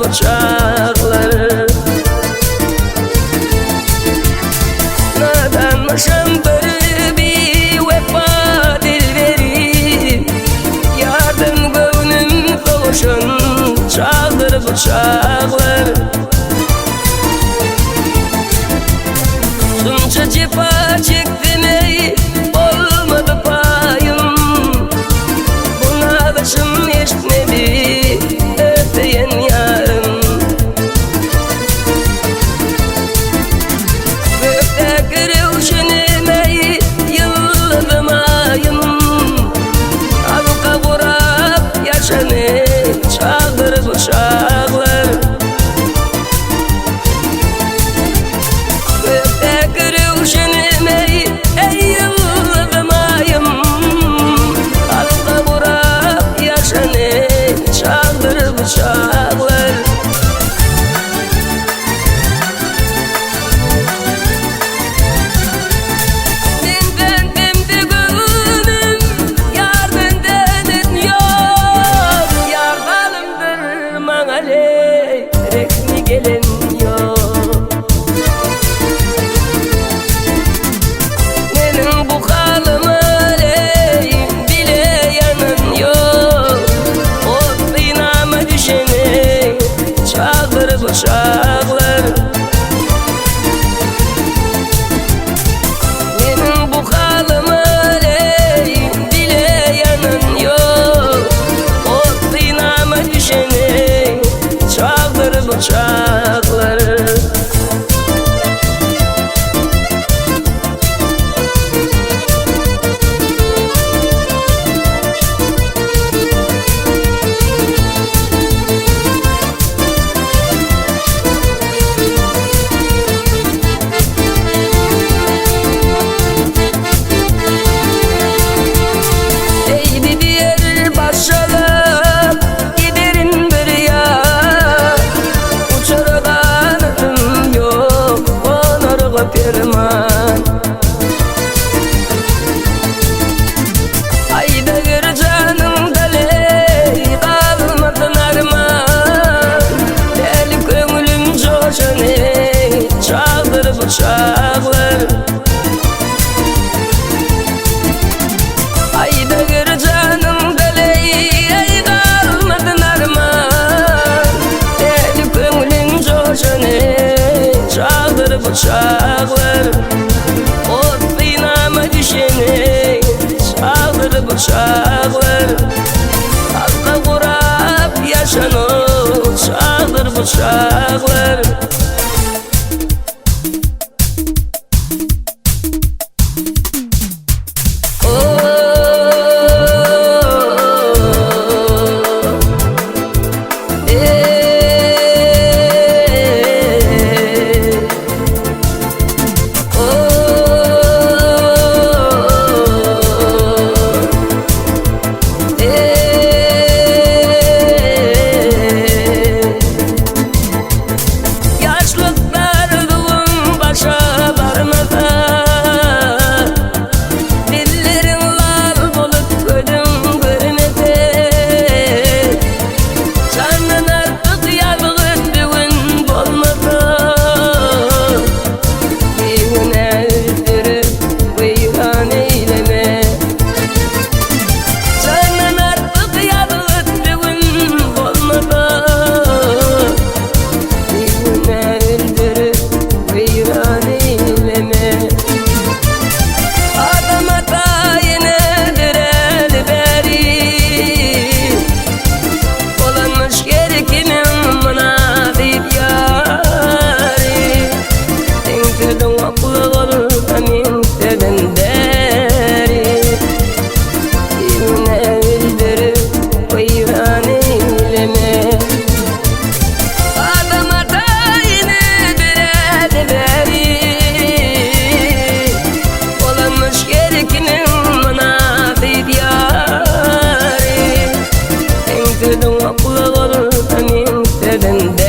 bıçakları. Nadanmışım böyle bir vefa dilveri, yardım gönlüm kavuşun çaldır bıçakları. Sunca cefa çektim ey, olmadı payım, buna başım yetmedi öteyen yarım. Gökteki revşenim ey, yılladım ayım, halka vurup yaşanı çaldır bıçaklar. Gökteki revşenim ey, yılladım ayım, halka vurup yaşanı çaldır bıçaklar. Rekmi gelen yok, benim bu halıma bile yanın yok. O inama düşeni çaldır bıçaklar. Benim bu halıma bile yanın yok. O inama düşeni çaldır bıçakları. Eydi diğer başalar giderin bir yer, uçurgan ötüm yok onarga perman. Ayda gör canım daley kalmadın arman, deli köngülüm coşanı çaldır bıçaklar. Ayda gör canım daley kalmadın arman, deli köngülüm coşanı çaldır bıçaklar. O inama düşeni çaldır bıçaklar. Halka kurup yaşanı çaldır bıçaklar. Don't